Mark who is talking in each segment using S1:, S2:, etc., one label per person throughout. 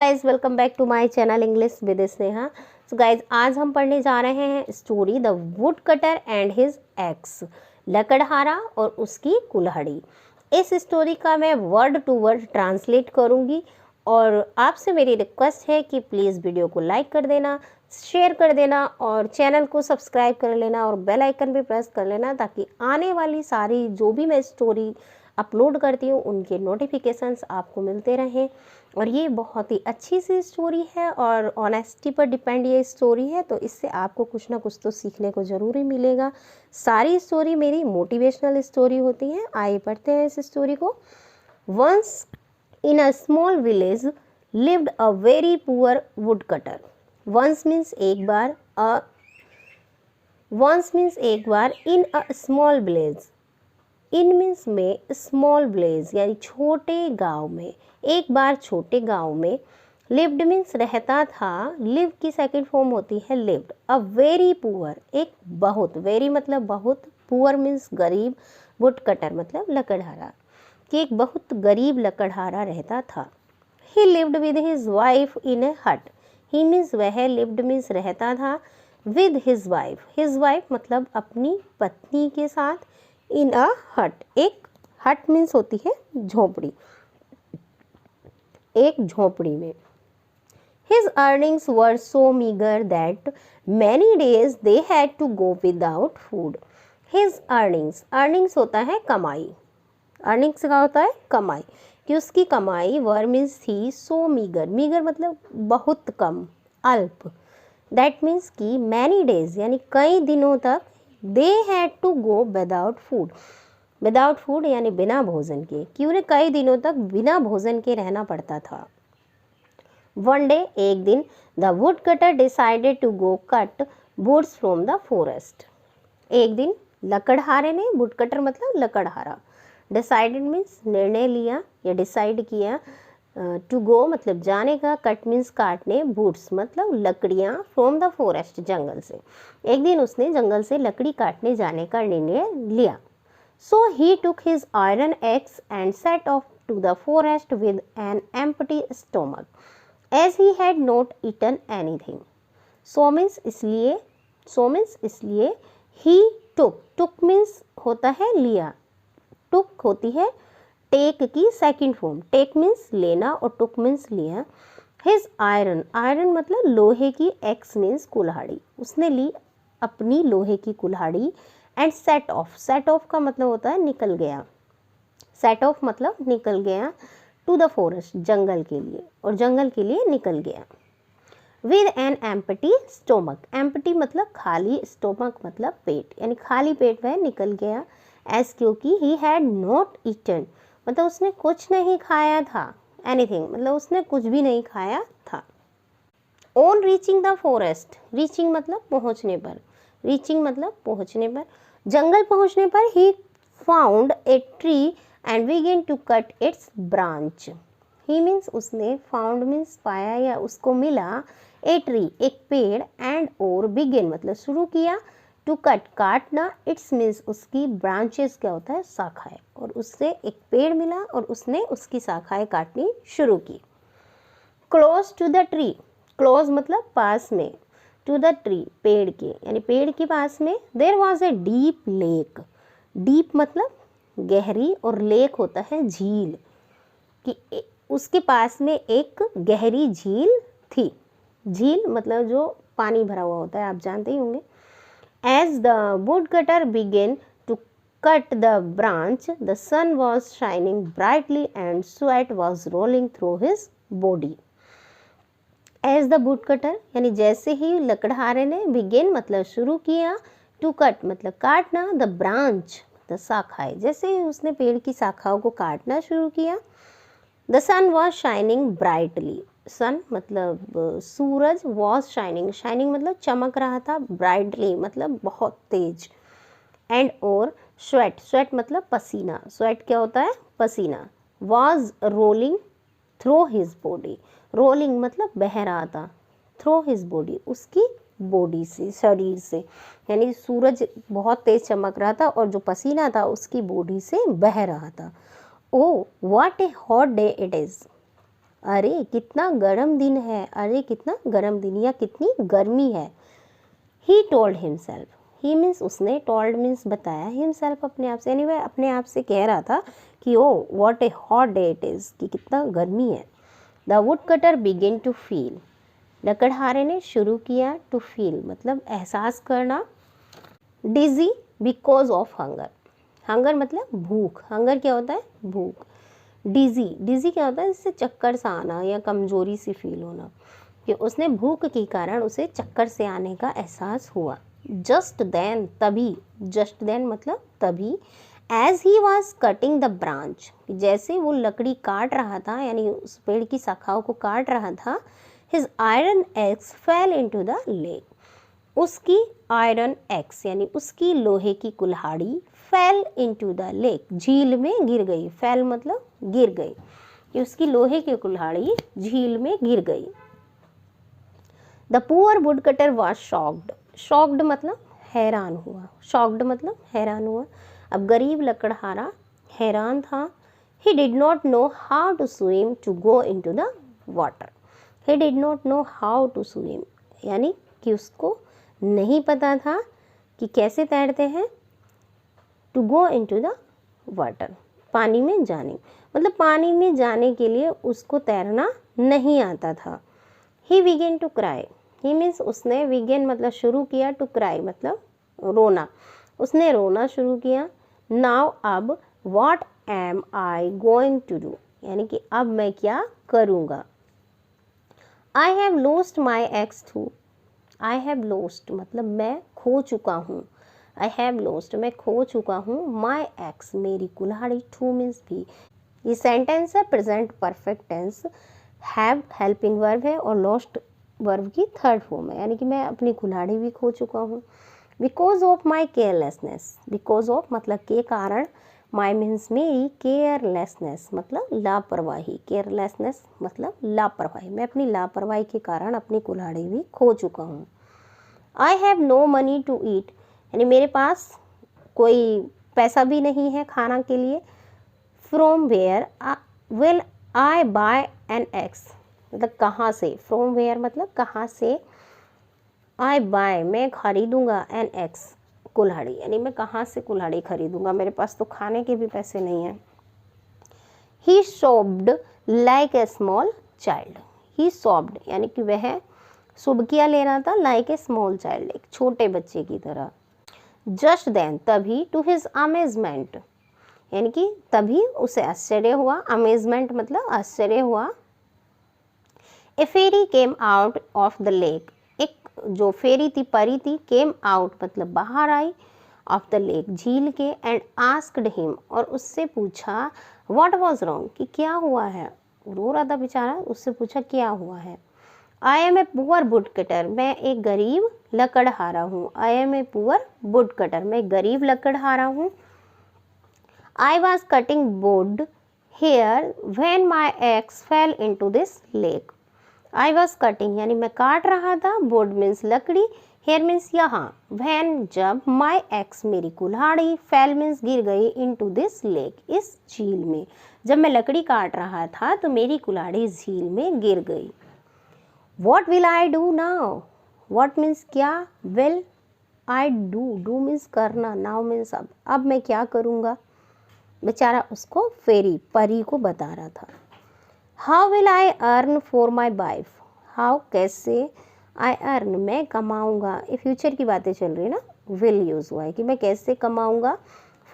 S1: Guys welcome back to my channel English with Sneha. So guys आज हम पढ़ने जा रहे हैं story the wood cutter and his axe, लकड़हारा और उसकी कुल्हाड़ी। इस स्टोरी का मैं वर्ड टू वर्ड ट्रांसलेट करूंगी और आपसे मेरी रिक्वेस्ट है कि प्लीज़ वीडियो को लाइक कर देना, शेयर कर देना और चैनल को सब्सक्राइब कर लेना और बेल आइकन भी प्रेस कर लेना ताकि आने वाली सारी जो भी मैं स्टोरी अपलोड करती हूँ उनके नोटिफिकेशंस आपको मिलते रहें। और ये बहुत ही अच्छी सी स्टोरी है और ऑनेस्टी पर डिपेंड ये स्टोरी है, तो इससे आपको कुछ ना कुछ तो सीखने को ज़रूर ही मिलेगा। सारी स्टोरी मेरी मोटिवेशनल स्टोरी होती हैं। आइए पढ़ते हैं इस स्टोरी को। Once in a small village lived a very poor wood cutter. Once means एक बार, वंस मीन्स एक बार, in a small village, in means में, स्मॉल विलेज यानी छोटे गांव में, एक बार छोटे गांव में। लिव्ड मीन्स रहता था, लिव की सेकंड फॉर्म होती है लिव्ड। अ वेरी पुअर, एक बहुत, वेरी मतलब बहुत, पुअर मीन्स गरीब, वुड कटर मतलब लकड़हारा, कि एक बहुत गरीब लकड़हारा रहता था। He lived with his wife in a hut. He means वह, लिव्ड मीन्स रहता था, विद हिज वाइफ मतलब अपनी पत्नी के साथ, इन अ हट, एक हट मीन्स होती है झोपड़ी, एक झोपड़ी में। His earnings were so meager that many days they had to go without food. His earnings होता है कमाई, earnings का होता है कमाई, कि उसकी कमाई वर मीन्स थी, सो मीगर मतलब बहुत कम, अल्प। दैट मीन्स कि मैनी डेज यानी कई दिनों तक, they had to go without food यानी बिना भोजन के, कि उन्हें कई दिनों तक बिना भोजन के रहना पड़ता था। वन डे, एक दिन, the wood cutter decided to go cut woods from the forest. एक दिन लकड़हारे ने, वुड कटर मतलब लकड़हारा, डिसाइडेड मीन्स निर्णय लिया या डिसाइड किया, टू गो मतलब जाने का, कट मीन्स काटने, वुड्स मतलब लकड़ियाँ, फ्रॉम द फॉरेस्ट जंगल से। एक दिन उसने जंगल से लकड़ी काटने जाने का निर्णय लिया। So he took his iron axe and set off to the forest with an empty stomach as he had not eaten anything. So means इसलिए, he took means होता है लिया, took होती है टेक की सेकंड फॉर्म, टेक मीन्स लेना और टुक means लिया। हिज आयरन मतलब लोहे की, एक्स मीन्स कुल्हाड़ी, उसने ली अपनी लोहे की कुल्हाड़ी। एंड सेट ऑफ का मतलब होता है निकल गया, सेट ऑफ मतलब निकल गया, टू द फॉरेस्ट जंगल के लिए, और जंगल के लिए निकल गया। With an empty stomach, empty मतलब खाली, स्टोमक मतलब पेट, यानी खाली पेट वह निकल गया। एज क्योंकि ही हैड नॉट ईटन मतलब उसने कुछ नहीं खाया था, एनीथिंग मतलब उसने कुछ भी नहीं खाया था। On reaching the forest, reaching मतलब पहुँचने पर, रीचिंग मतलब पहुँचने पर, जंगल पहुँचने पर, he found a tree and began to cut its branch. He means उसने, फाउंड मीन्स पाया या उसको मिला, ए ट्री एक पेड़, एंड और बिगेन मतलब शुरू किया, टू कट काटना, इट्स मीन्स उसकी, ब्रांचेस क्या होता है शाखाएं, और उससे एक पेड़ मिला और उसने उसकी शाखाएं काटनी शुरू की। Close to the tree, close मतलब पास में, टू द ट्री पेड़ के, यानी पेड़ के पास में, there was a deep lake, deep मतलब गहरी और लेक होता है झील, कि उसके पास में एक गहरी झील थी, झील मतलब जो पानी भरा हुआ होता है, आप जानते ही होंगे। As the wood cutter began to cut the branch the sun was shining brightly and sweat was rolling through his body. As the wood cutter यानी जैसे ही लकड़हारे ने, बिगेन मतलब शुरू किया, टू कट मतलब काटना, द ब्रांच शाखाएं, जैसे ही उसने पेड़ की शाखाओं को काटना शुरू किया। The sun was shining brightly, sun मतलब सूरज, वॉज शाइनिंग, शाइनिंग मतलब चमक रहा था, ब्राइटली मतलब बहुत तेज, एंड और स्वेट मतलब पसीना, स्वेट क्या होता है पसीना, was rolling through his body, rolling मतलब बह रहा था, थ्रू हिज बॉडी उसकी बॉडी से, शरीर से, यानी सूरज बहुत तेज चमक रहा था और जो पसीना था उसकी बॉडी से बह रहा था। ओ what a hot day it is, अरे कितना गर्म दिन है, अरे कितना गर्म दिन या कितनी गर्मी है। He told himself, he means उसने, टोल्ड मीन्स बताया, हिमसेल्फ अपने आप से, यानी वह अपने आप से कह रहा था कि oh what a hot day it is, कि कितना गर्मी है। The wood cutter begin to feel, लकड़हारे ने शुरू किया, टू फील मतलब एहसास करना, dizzy because of hunger, hunger मतलब भूख, हंगर क्या होता है, भूख। डिजी, डिजी क्या होता है, इससे चक्कर सा आना या कमजोरी सी फील होना, कि उसने भूख के कारण उसे चक्कर से आने का एहसास हुआ। जस्ट देन, तभी, जस्ट देन मतलब तभी, as he was cutting the branch, जैसे वो लकड़ी काट रहा था यानी उस पेड़ की शाखाओं को काट रहा था, his iron x fell into the lake, उसकी आयरन एक्स यानी उसकी लोहे की कुल्हाड़ी फेल इनटू द लेक, झील में गिर गई, फेल मतलब गिर गई, कि उसकी लोहे की कुल्हाड़ी झील में गिर गई। The poor wood cutter was shocked, shocked मतलब हैरान हुआ, शॉक्ड मतलब हैरान हुआ। अब गरीब लकड़हारा हैरान था। He did not know how to swim to go into the water, he did not know how to swim यानी कि उसको नहीं पता था कि कैसे तैरते हैं, to go into the water पानी में जाने, मतलब पानी में जाने के लिए उसको तैरना नहीं आता था। He began to cry, he means उसने, बिगेन मतलब शुरू किया, टू क्राई मतलब रोना, उसने रोना शुरू किया। नाउ अब, what am I going to do यानी कि अब मैं क्या करूँगा। I have lost my axe too, I have lost मतलब मैं खो चुका हूँ, आई हैव लॉस्ट मैं खो चुका हूँ, माई एक्स मेरी कुल्हाड़ी, टू मीन्स भी। ये सेंटेंस है present perfect tense, have helping verb है और लॉस्ट वर्ब की थर्ड फॉर्म है, यानी कि मैं अपनी कुल्हाड़ी भी खो चुका हूँ। Because of my carelessness, because of मतलब के कारण, माई मीन्स मेरी, केयरलेसनेस मतलब लापरवाही, केयरलेसनेस मतलब लापरवाही, मैं अपनी लापरवाही के कारण अपनी कुल्हाड़ी भी खो चुका हूँ। I have no money to eat यानी मेरे पास कोई पैसा भी नहीं है खाना के लिए। From where will I buy an axe मतलब कहाँ से, फ्रॉम वेयर मतलब कहाँ से, आई बाय मैं खरीदूंगा, एन एक्स कुल्हाड़ी यानी मैं कहाँ से कुल्हाड़ी खरीदूंगा, मेरे पास तो खाने के भी पैसे नहीं हैं। ही सोब्ड लाइक ए स्मॉल चाइल्ड, ही सोब्ड यानी कि वह सुबकिया ले रहा था, लाइक ए स्मॉल चाइल्ड एक छोटे बच्चे की तरह। जस्ट देन तभी, टू हिज अमेजमेंट यानी कि तभी उसे आश्चर्य हुआ, अमेजमेंट मतलब आश्चर्य हुआ। A fairy came out of the lake, एक जो फेरी थी, परी थी, केम आउट मतलब बाहर आई, ऑफ द लेक झील के, एंड आस्क्ड हिम और उससे पूछा, व्हाट वाज रॉन्ग कि क्या हुआ है, रो रहा था बेचारा, उससे पूछा क्या हुआ है। I am a poor wood cutter मैं एक गरीब लकड़हारा हूँ, I am a poor wood cutter मैं गरीब लकड़हारा हूँ। I was cutting wood here when my axe fell into this lake, I was cutting यानी मैं काट रहा था, वुड मीन्स लकड़ी, हेयर मीन्स यहाँ, व्हेन जब, माई एक्स मेरी कुल्हाड़ी, फेल मीन्स गिर गई, इनटू दिस लेक इस झील में, जब मैं लकड़ी काट रहा था तो मेरी कुल्हाड़ी झील में गिर गई। What will I do now? What means क्या, will I do means करना, now means अब मैं क्या करूँगा, बेचारा उसको फेरी परी को बता रहा था। How will I earn for my wife? How कैसे, I earn मैं कमाऊँगा, ये फ्यूचर की बातें चल रही है ना, will यूज़ हुआ है कि मैं कैसे कमाऊँगा,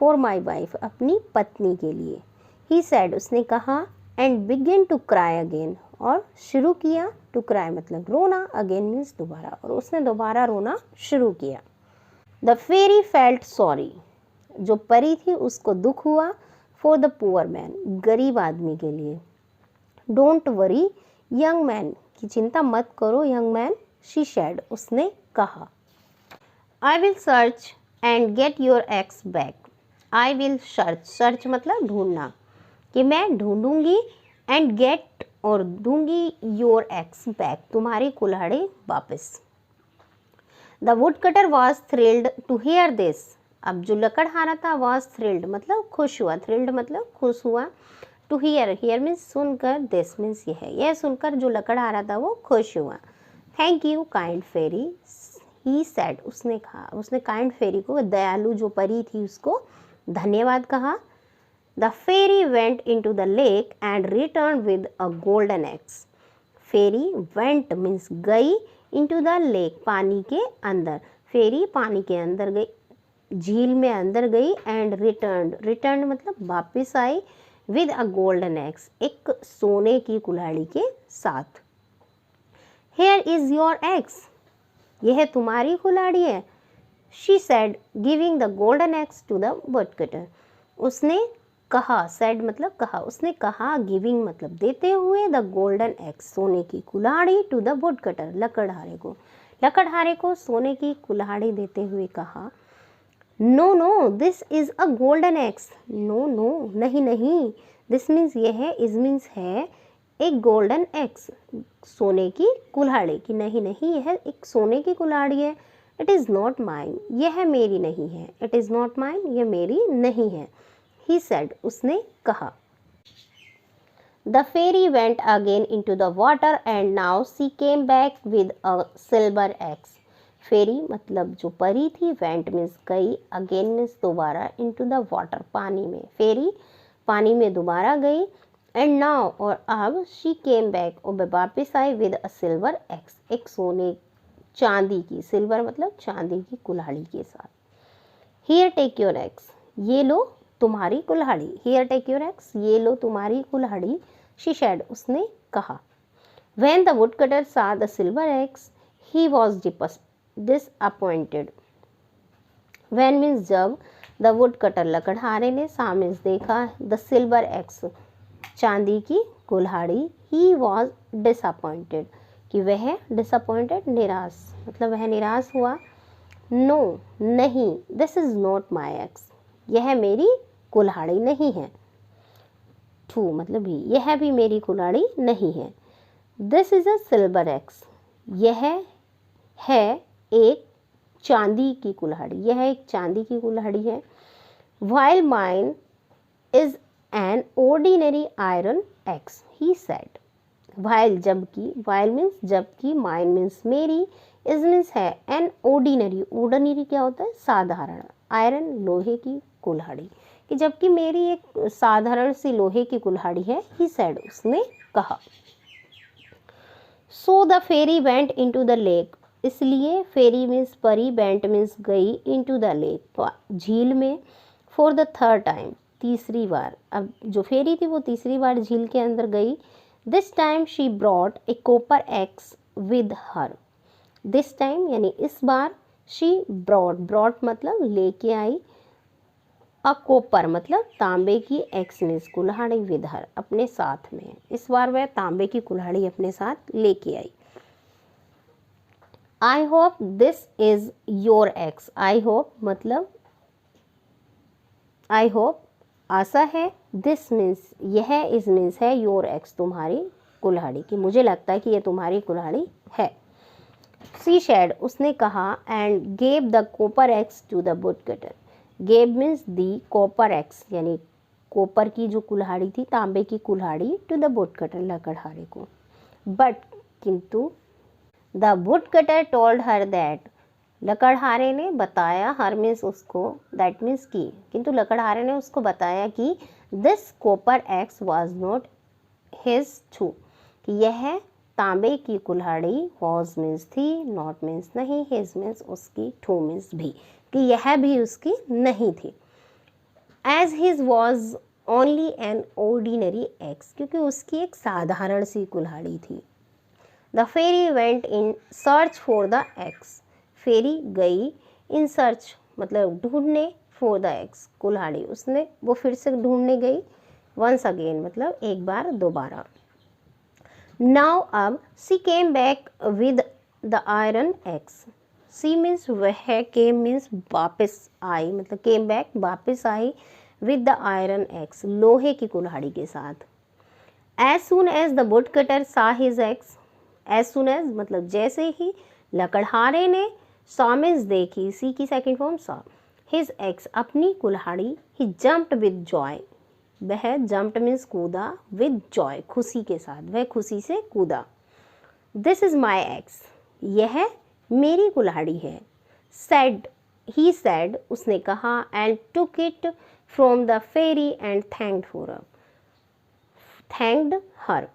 S1: for my wife अपनी पत्नी के लिए। He said उसने कहा, and begin to cry again और शुरू किया, टू क्राई मतलब रोना, अगेन मीन्स दोबारा, और उसने दोबारा रोना शुरू किया। द फेरी फेल्ट सॉरी जो परी थी उसको दुख हुआ, फॉर द पुअर मैन गरीब आदमी के लिए। डोंट वरी यंग मैन की चिंता मत करो, यंग मैन, शी सेड उसने कहा। I will search and get your x back, I will search, search मतलब ढूंढना, कि मैं ढूंढूंगी, एंड गेट और दूंगी, योर एक्स बैक तुम्हारी कुल्हाड़ी वापस। The wood cutter was thrilled to hear this, अब जो लकड़हारा था वॉज थ्रिल्ड मतलब खुश हुआ, थ्रिल्ड मतलब खुश हुआ, टू हियर, हियर मीन्स सुनकर, दिस मीन्स यह सुनकर जो लकड़हारा था वो खुश हुआ। Thank you kind fairy, he said, उसने कहा, उसने काइंड फेरी को, दयालु जो परी थी उसको धन्यवाद कहा। The fairy went into the lake and return with a golden axe. Fairy went means गई, इनटू द लेक पानी के अंदर, फेरी पानी के अंदर गई, झील में अंदर गई, एंड रिटर्न मतलब वापस आई, विद अ गोल्डन एग्स एक सोने की कुल्हाड़ी के साथ। हियर इज योर एग्स, यह तुम्हारी कुल्हाड़ी है। She said giving the golden axe to the woodcutter, उसने कहा, सेड मतलब कहा, उसने कहा, गिविंग मतलब देते हुए, द गोल्डन एग्स सोने की कुल्हाड़ी, टू द वुडकटर लकड़हारे को सोने की कुल्हाड़ी देते हुए कहा। No no this is a golden axe, no no नहीं नहीं, दिस मीन्स यह है, इज मीन्स है, एक गोल्डन एग्स सोने की कुल्हाड़ी, की नहीं नहीं यह एक सोने की कुल्हाड़ी है। इट इज़ नॉट माइन, यह मेरी नहीं है, इट इज़ नॉट माइन, यह मेरी नहीं है। ही सेड, उसने कहा। The fairy went again into the water and now she came back with a silver axe. Fairy मतलब जो परी थी, वेंट मीन्स गई, अगेन मीन्स दोबारा, इनटू द वाटर पानी में, फेरी पानी में दोबारा गई, एंड नाउ और अब, शी केम बैक और वापस आई, विद अ सिल्वर एग्स एक सोने चांदी की, सिल्वर मतलब चांदी की कुल्हाड़ी के साथ। हियर टेक योर एग्स, ये लो तुम्हारी कुल्हाड़ी, हियर टेक योर एग्स ये लो तुम्हारी कुल्हाड़ी। शी सेड, उसने कहा। When the woodcutter saw the silver eggs, he was disappointed. When means जब, द वुडकटर लकड़हारे ने, saw means देखा, द सिल्वर एग्स चांदी की कुल्हाड़ी, he was disappointed कि वह disappointed निराश, मतलब वह निराश हुआ। नो नहीं, this is not my eggs, यह मेरी कुल्हाड़ी नहीं है। टू मतलब भी, यह भी मेरी कुल्हाड़ी नहीं है। This is a silver eggs, यह है एक चांदी की कुल्हाड़ी, यह एक चांदी की कुल्हाड़ी है। While mine is an ordinary iron eggs, he said. While जबकि, वाइल मीन्स जबकि, माइन मीन्स मेरी, इज मीन्स है, एन ऑर्डिनरी, ऑर्डिनरी क्या होता है, साधारण, आयरन लोहे की कुल्हाड़ी, कि जबकि मेरी एक साधारण सी लोहे की कुल्हाड़ी है। ही सेड, उसने कहा। So the fairy went into the lake, इसलिए फेरी मीन्स परी, वेंट मीन्स गई, इनटू द लेक झील में, फॉर द थर्ड टाइम तीसरी बार, अब जो फेरी थी वो तीसरी बार झील के अंदर गई। This time she brought a copper x with her, this time यानी इस बार, शी ब्रॉट मतलब लेके आई, अ कॉपर मतलब तांबे की, एक्स मीन्स कुल्हाड़ी, विद हर अपने साथ में, इस बार वह तांबे की कुल्हाड़ी अपने साथ लेके आई। I hope this is your axe, I hope मतलब आई होप आशा है, दिस मीन्स यह, इज मीन्स है, योर एक्स तुम्हारी कुल्हाड़ी, की मुझे लगता है कि यह तुम्हारी कुल्हाड़ी है। सी शेड, उसने कहा, and gave the copper axe to the woodcutter, gave means दी, कॉपर एक्स यानी कॉपर की जो कुल्हाड़ी थी, तांबे की कुल्हाड़ी, टू द वुडकटर लकड़हारे को। बट किंतु, the woodcutter told her that, लकड़हारे ने बताया, हर मीन्स उसको, दैट मीन्स की, किंतु लकड़हारे ने उसको बताया कि this copper axe was not his too, कि यह तांबे की कुल्हाड़ी, वॉज मीन्स थी, नॉट मीन्स नहीं, हिज मीन्स उसकी, टू मीन्स भी, कि यह भी उसकी नहीं थी। As his was only an ordinary axe, क्योंकि उसकी एक साधारण सी कुल्हाड़ी थी। The fairy went in search for the axe, fairy गई, इन सर्च मतलब ढूंढने, फॉर द एक्स कुल्हाड़ी, उसने वो फिर से ढूंढने गई, वंस अगेन मतलब एक बार दोबारा। नाउ अब, she came back with the iron axe, she means वह, केम मीन्स वापस आई, मतलब केम बैक वापस आई, विद द आयरन एक्स लोहे की कुल्हाड़ी के साथ। As soon as the woodcutter saw his axe, as soon as मतलब जैसे ही, लकड़हारे ने, सॉ मीन्स देखी, सी की second form saw, his axe अपनी कुल्हाड़ी, ही जम्प्ड विद जॉय, वह जम्प्ड मीन्स कूदा, विद जॉय खुशी के साथ, वह खुशी से कूदा। दिस इज माई एक्स, यह मेरी कुल्हाड़ी है। सेड, ही सेड, उसने कहा, and took it from the fairy and thanked for her, thanked her.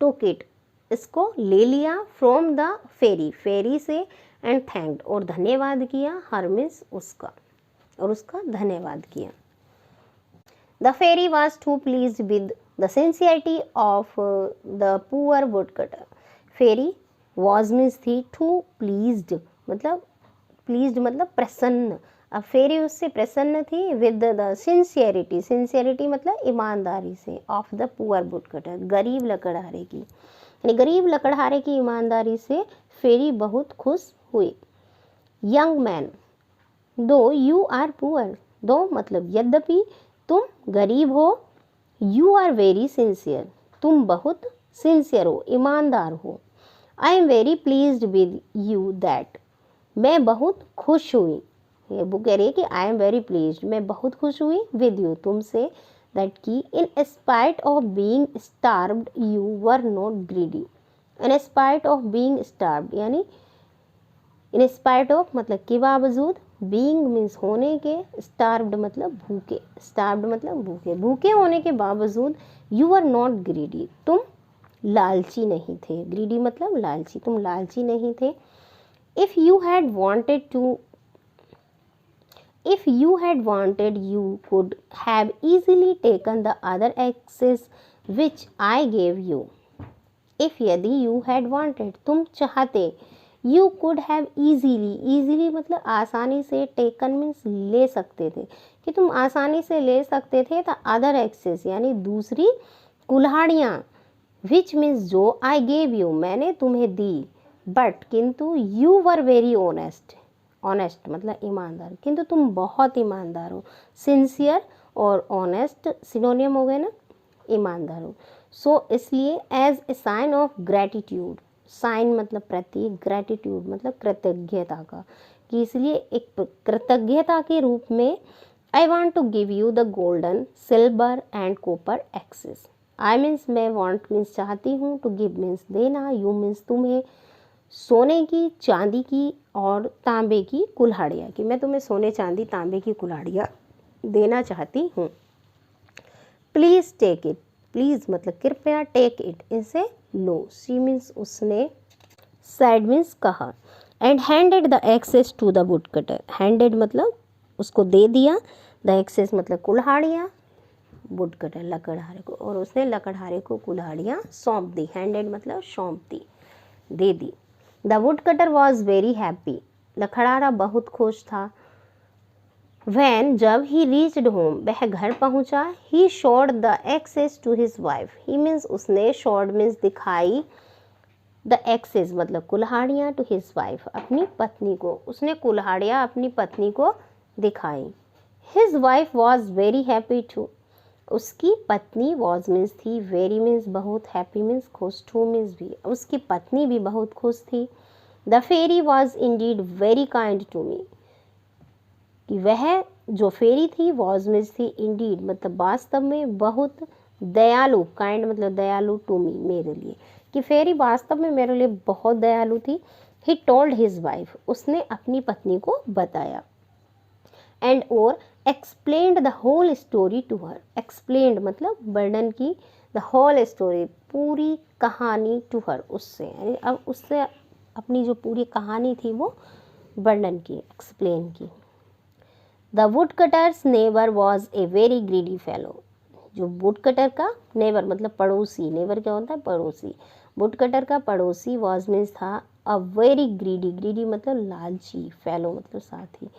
S1: Took it, इसको ले लिया, फ्रॉम द फेरी, फेरी से, एंड थैंक्ड, और धन्यवाद किया, हर मीन्स उसका, और उसका धन्यवाद किया। The fairy was too pleased with the sincerity of the poor woodcutter. Fairy was means थी, टू प्लीज्ड मतलब प्रसन्न। अब फेरी उससे प्रसन्न थी, विद द सिंसियरिटी, सिंसियरिटी मतलब ईमानदारी से, ऑफ द पुअर वुडकटर, गरीब लकड़हारे की, यानी गरीब लकड़हारे की ईमानदारी से फेरी बहुत खुश हुई। यंग मैन, दो यू आर पुअर, दो मतलब यद्यपि तुम गरीब हो, यू आर वेरी सिंसियर, तुम बहुत सिंसियर हो, ईमानदार हो। I am very pleased with you that, मैं बहुत खुश हुई, ये बुक कह रही है कि आई एम वेरी प्लीज्ड, मैं बहुत खुश हुई, विद यू, तुमसे, दैट की in spite of being starved you were not greedy. In spite of being starved यानी इन स्पाइट ऑफ मतलब के बावजूद, बीइंग मीन्स होने के, स्टार्व्ड मतलब भूखे, स्टार्व्ड मतलब भूखे, भूखे होने के बावजूद, यू आर नॉट ग्रीडी, तुम लालची नहीं थे, ग्रीडी मतलब लालची, तुम लालची नहीं थे। If you had wanted you could have easily taken the other axes which I gave you. If यदि you had wanted, तुम चाहते, you could have easily मतलब आसानी से, taken means ले सकते थे, कि तुम आसानी से ले सकते थे, the other axes यानी दूसरी कुल्हाड़ियाँ, which means जो, I gave you मैंने तुम्हें दी, but किंतु you were very honest, honest मतलब ईमानदार, किंतु तुम बहुत ईमानदार हो, सिंसियर और ऑनेस्ट सिनोनियम हो गए ना, ईमानदार हो। सो इसलिए as a sign of gratitude, sign मतलब प्रतीक, ग्रैटिट्यूड मतलब कृतज्ञता का, कि इसलिए एक कृतज्ञता के रूप में I want to give you the golden, silver and copper axes. I means मैं, वॉन्ट मीन्स चाहती हूँ, टू गिव मीन्स देना, यू मीन्स तुम्हें, सोने की, चांदी की और तांबे की कुल्हाड़ियाँ, कि मैं तुम्हें सोने, चांदी, तांबे की कुल्हाड़ियाँ देना चाहती हूँ। प्लीज़ टेक इट, प्लीज़ मतलब कृपया, टेक इट इसे लो, शी मीन्स उसने, सैड मीन्स कहा, and handed the axes to the wood cutter, handed मतलब उसको दे दिया, द एक्सेस मतलब कुल्हाड़ियाँ, वुड कटर लकड़हारे को, और उसने लकड़हारे को कुल्हाड़ियाँ सौंप दी, हैंडेड मतलब सौंप दी, दे दी। The wood cutter was very happy, लकड़हारा बहुत खुश था। वैन जब ही रीच्ड होम, वह घर पहुंचा, he showed the axes to his wife, he means उसने, शोड मीन्स दिखाई, द एक्सेस मतलब कुल्हाड़ियाँ, टू हिज वाइफ अपनी पत्नी को, उसने कुल्हाड़ियाँ अपनी पत्नी को दिखाई। His wife was very happy too, उसकी पत्नी, वॉज मीन्स थी, वेरी मीन्स बहुत, हैप्पी मीन्स खुश, टू मीन्स भी, उसकी पत्नी भी बहुत खुश थी। The fairy was indeed very kind to me, कि वह जो फेरी थी, वॉज मीन्स थी, इंडीड मतलब वास्तव में, बहुत दयालु, काइंड मतलब दयालु, टू मी मेरे लिए, कि फेरी वास्तव में मेरे लिए बहुत दयालु थी। ही टोल्ड हिज वाइफ, उसने अपनी पत्नी को बताया, एंड और explained the whole story to her, explained मतलब वर्णन की, द होल स्टोरी पूरी कहानी, टू हर उससे, यानी अब उससे अपनी जो पूरी कहानी थी वो वर्णन की, एक्सप्लेन की। The wood cutters neighbour was a very greedy fellow, जो वुड कटर का नेबर मतलब पड़ोसी, नेबर क्या होता है, पड़ोसी, वुड कटर का पड़ोसी, वॉज मीन्स था, अ वेरी ग्रीडी, ग्रीडी मतलब लालची, फेलो मतलब साथी,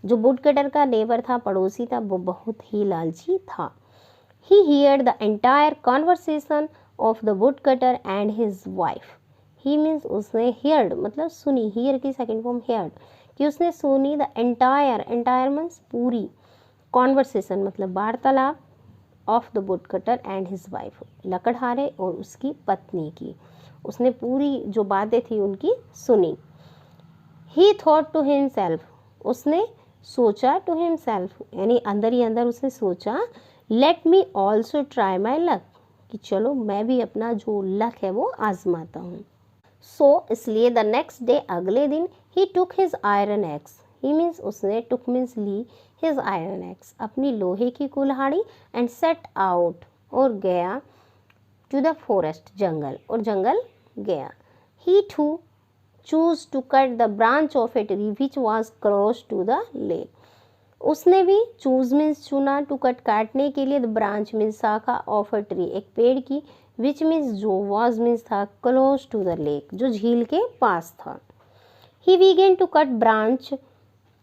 S1: जो वुड कटर का नेबर था, पड़ोसी था, वो बहुत ही लालची था। He heard the entire conversation of the wood cutter and his wife, he means उसने, हियर्ड मतलब सुनी, हियर की सेकेंड फॉर्म हियर्ड, कि उसने सुनी, द एंटायर, एंटायर मीन्स पूरी, कॉन्वर्सेशन मतलब वार्तालाप, of the wood cutter and his wife लकड़हारे और उसकी पत्नी की, उसने पूरी जो बातें थी उनकी सुनी। ही थॉट टू हिमसेल्फ, उसने सोचा, टू हिमसेल्फ यानी अंदर ही अंदर उसने सोचा, let me also try my luck, कि चलो मैं भी अपना जो लक है वो आजमाता हूँ। सो इसलिए द नेक्स्ट डे, अगले दिन, ही टुक हिज आयरन एक्स, ही मीन्स उसने, टुक मीन्स ली, हिज आयरन एक्स अपनी लोहे की कुल्हाड़ी, एंड सेट आउट और गया, टू द फॉरेस्ट जंगल, और जंगल गया। He too choose to cut the branch of a tree which was close to the lake, उसने भी चूज मीन्स चुना, टू कट काटने के लिए, द ब्रांच मीन्स शाखा, ऑफ अ ट्री एक पेड़ की, विच मीन्स जो, वॉज मीन्स था, क्लोज टू द लेक जो झील के पास था। He began to cut branch,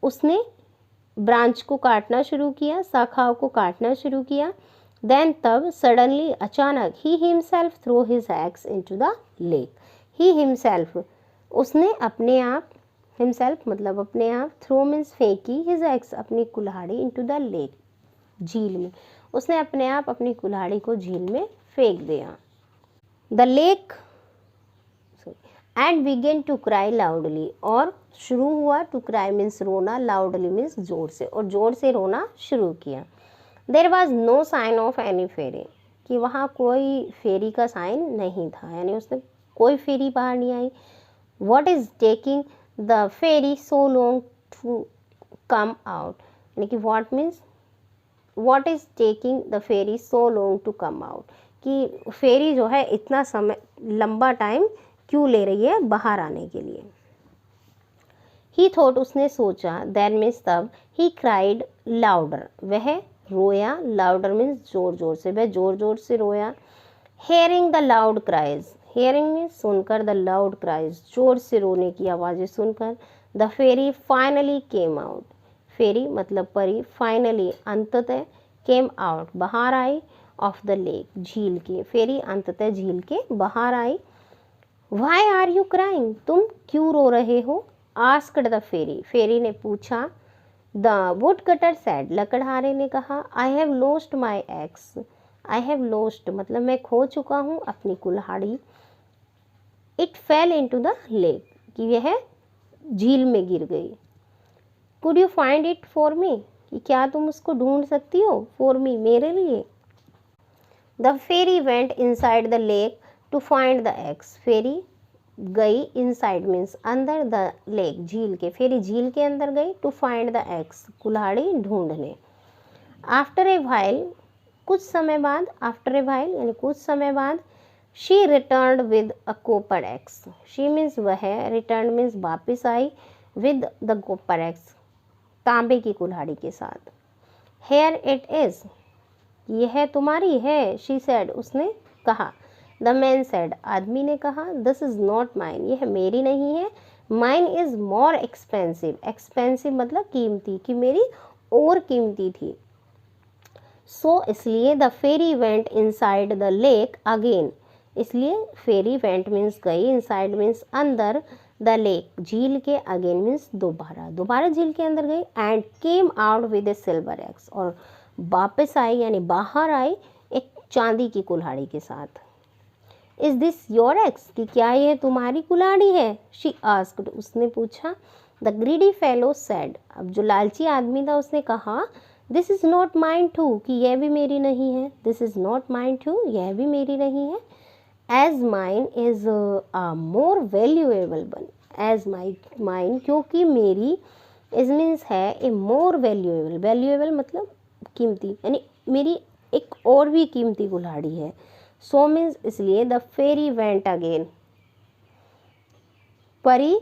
S1: उसने ब्रांच को काटना शुरू किया, शाखाओं को काटना शुरू किया। देन तब, सडनली अचानक, he himself throw his axe into the lake, he himself उसने अपने आप, हिमसेल्फ मतलब अपने आप, थ्रो मीन्स फेंकी, हिज एक्स अपनी कुल्हाड़ी, इनटू द लेक झील में, उसने अपने आप अपनी कुल्हाड़ी को झील में फेंक दिया। The lake and began to cry loudly, और शुरू हुआ, टू क्राई मीन्स रोना, लाउडली मीन्स जोर से, और जोर से रोना शुरू किया। There was no sign of any fairy, कि वहाँ कोई फेरी का साइन नहीं था, यानी उसने कोई फेरी बाहर नहीं आई। What is taking the fairy so long to come out, यानी कि what means, what is taking the fairy so long to come out, कि फेरी जो है इतना समय, लंबा टाइम क्यों ले रही है बाहर आने के लिए। ही थॉट उसने सोचा, देन मीन्स तब, ही क्राइड लाउडर वह रोया, लाउडर मीन्स जोर जोर से, वह जोर जोर से रोया। Hearing the loud cries, hearing means सुनकर, द लाउड क्राइज जोर से रोने की आवाज़ें सुनकर। The fairy finally came out, fairy मतलब परी, फाइनली अंततः, केम आउट बाहर आई, ऑफ द लेक झील के, फेरी अंततः झील के बाहर आई। वाई आर यू क्राइंग, तुम क्यों रो रहे हो, आस्क्ड द फेरी, फेरी ने पूछा। द वुड कटर सैड, लकड़हारे ने कहा, आई have lost my x, I have lost मतलब मैं खो चुका हूँ अपनी कुल्हाड़ी। It fail into the lake, कि यह झील में गिर गई। Could you find it for me, कि क्या तुम उसको ढूंढ सकती हो, फॉर मी मेरे लिए। The fairy went inside the lake to find the axe, fairy गई, इनसाइड मीन्स अंदर, द लेक झील के, फेरी झील के अंदर गई, टू फाइंड द एक्स कुल्हाड़ी ढूंढने। आफ्टर ए व्हाइल, कुछ समय बाद, आफ्टर ए व्हाइल यानी कुछ समय बाद, she return with a copper x, she means वह, रिटर्न मीन्स वापिस आई, विद द कॉपर एक्स तांबे की कुल्हाड़ी के साथ। हेयर इट इज, यह तुम्हारी है, शी सेड उसने कहा। द मैन सेड, आदमी ने कहा, दिस इज नॉट माइन, यह मेरी नहीं है, mine is more expensive, expensive मतलब कीमती, कि मेरी और कीमती थी। सो इसलिए the fairy went inside the lake again, इसलिए फेरी वेंट मीन्स गई, इनसाइड मीन्स अंदर, द लेक झील के, अगेन मीन्स दोबारा, दोबारा झील के अंदर गई। And came out with A silver x, और वापस आई यानी बाहर आई एक चांदी की कुल्हाड़ी के साथ। इज दिस योर एक्स, कि क्या यह तुम्हारी कुल्हाड़ी है, शी आस्क्ड उसने पूछा। द ग्रीडी फेलो सेड, अब जो लालची आदमी था उसने कहा, this is not mine too, कि यह भी मेरी नहीं है, this is not mine too, यह भी मेरी नहीं है। As mine is a more valuable one, as mine क्योंकि मेरी, इज मीन्स है, ए मोर वैल्यूएबल, वैल्यूएबल मतलब कीमती, यानी मेरी एक और भी कीमती कुल्हाड़ी है। सो मीन्स इसलिए, द फेरी वेंट अगेन, परी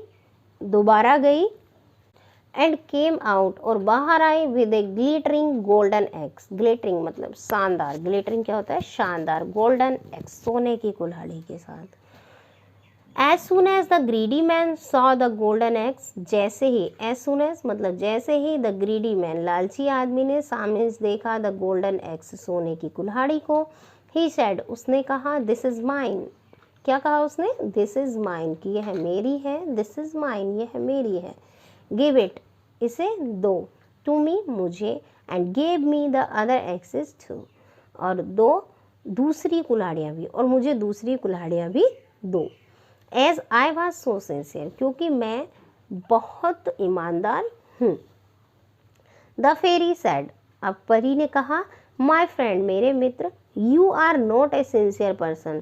S1: दोबारा गई, एंड केम आउट और बाहर आई, with a glittering golden axe, glittering मतलब शानदार, ग्लिटरिंग क्या होता है, शानदार, गोल्डन एक्स सोने की कुल्हाड़ी के साथ। As soon as the greedy man saw the golden axe, जैसे ही, एज सुन एज मतलब जैसे ही, द ग्रीडी मैन लालची आदमी ने सामने देखा, द गोल्डन एक्स सोने की कुल्हाड़ी को। ही सेड उसने कहा, दिस इज माइन, क्या कहा उसने, दिस इज माइन, कि यह मेरी है, दिस इज माइन यह मेरी है। गिव इट इसे दो, टू मी मुझे, and gave me the other axes too, और दो दूसरी कुल्हाड़ियाँ भी, और मुझे दूसरी कुल्हाड़ियाँ भी दो। As I was so sincere, क्योंकि मैं बहुत ईमानदार हूँ। द फेरी सेड, अब परी ने कहा, माई फ्रेंड मेरे मित्र, you are not a sincere person,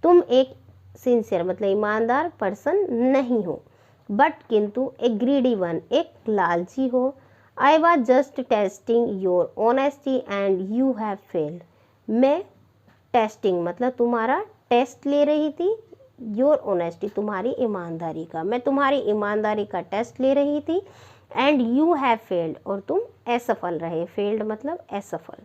S1: तुम एक सिंसियर मतलब ईमानदार पर्सन नहीं हो, बट किंतु ए ग्रीडी वन एक लालची हो। I was just testing your honesty and you have failed, मैं टेस्टिंग मतलब तुम्हारा टेस्ट ले रही थी, योर ऑनेस्टी तुम्हारी ईमानदारी का, मैं तुम्हारी ईमानदारी का टेस्ट ले रही थी, एंड यू हैव फेल्ड और तुम असफल रहे, फेल्ड मतलब असफल,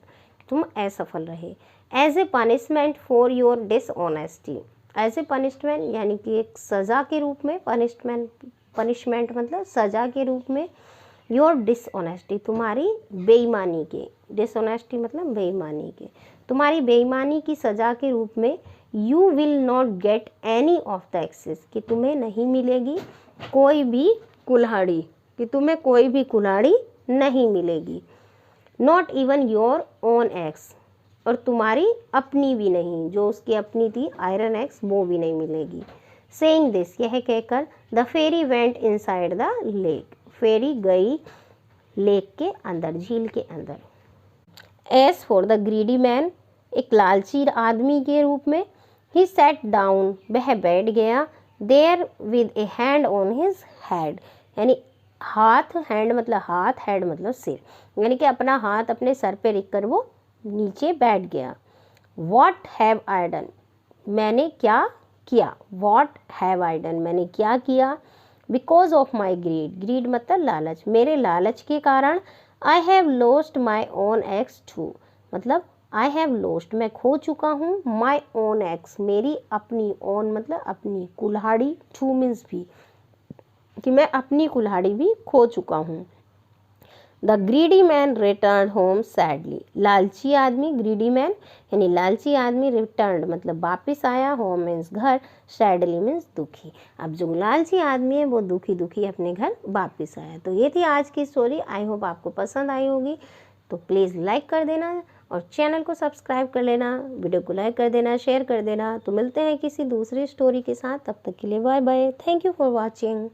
S1: तुम असफल रहे। As a punishment for your dishonesty, as a punishment यानी कि एक सज़ा के रूप में, पनिशमेंट मतलब सज़ा के रूप में, योर डिसऑनेस्टी तुम्हारी बेईमानी के, डिसऑनेस्टी मतलब बेईमानी के, तुम्हारी बेईमानी की सज़ा के रूप में, you will not get any of the axes कि तुम्हें नहीं मिलेगी कोई भी कुल्हाड़ी, कि तुम्हें कोई भी कुल्हाड़ी नहीं मिलेगी। Not even your own x और तुम्हारी अपनी भी नहीं, जो उसकी अपनी थी आयरन एक्स वो भी नहीं मिलेगी। सेइंग दिस यह कहकर the fairy went inside the lake, fairy गई लेक के अंदर, झील के अंदर। As for the greedy man एक लालची आदमी के रूप में, ही सेट डाउन वह बैठ गया, there with a hand on his head यानी हाथ, हैंड मतलब हाथ, हेड मतलब सिर, यानी कि अपना हाथ अपने सर पे रखकर वो नीचे बैठ गया। वॉट हैव आई डन मैंने क्या किया, वॉट हैव आई डन मैंने क्या किया। Because of my greed, greed मतलब लालच, मेरे लालच के कारण। I have lost my own axe too मतलब आई हैव लॉस्ट मैं खो चुका हूँ, माई ओन एक्स मेरी अपनी, ओन मतलब अपनी, कुल्हाड़ी, टू मीन्स भी, कि मैं अपनी कुल्हाड़ी भी खो चुका हूँ। The greedy man return home sadly, लालची आदमी, ग्रीडी मैन यानी लालची आदमी, रिटर्न मतलब वापस आया, होम मीन्स घर, सैडली मीन्स दुखी। अब जो लालची आदमी है वो दुखी दुखी अपने घर वापस आया। तो ये थी आज की स्टोरी, आई होप आपको पसंद आई होगी। तो प्लीज़ लाइक कर देना और चैनल को सब्सक्राइब कर लेना, वीडियो को लाइक कर देना, शेयर कर देना। तो मिलते हैं किसी दूसरी स्टोरी के साथ, तब तक के लिए bye bye, thank you for watching.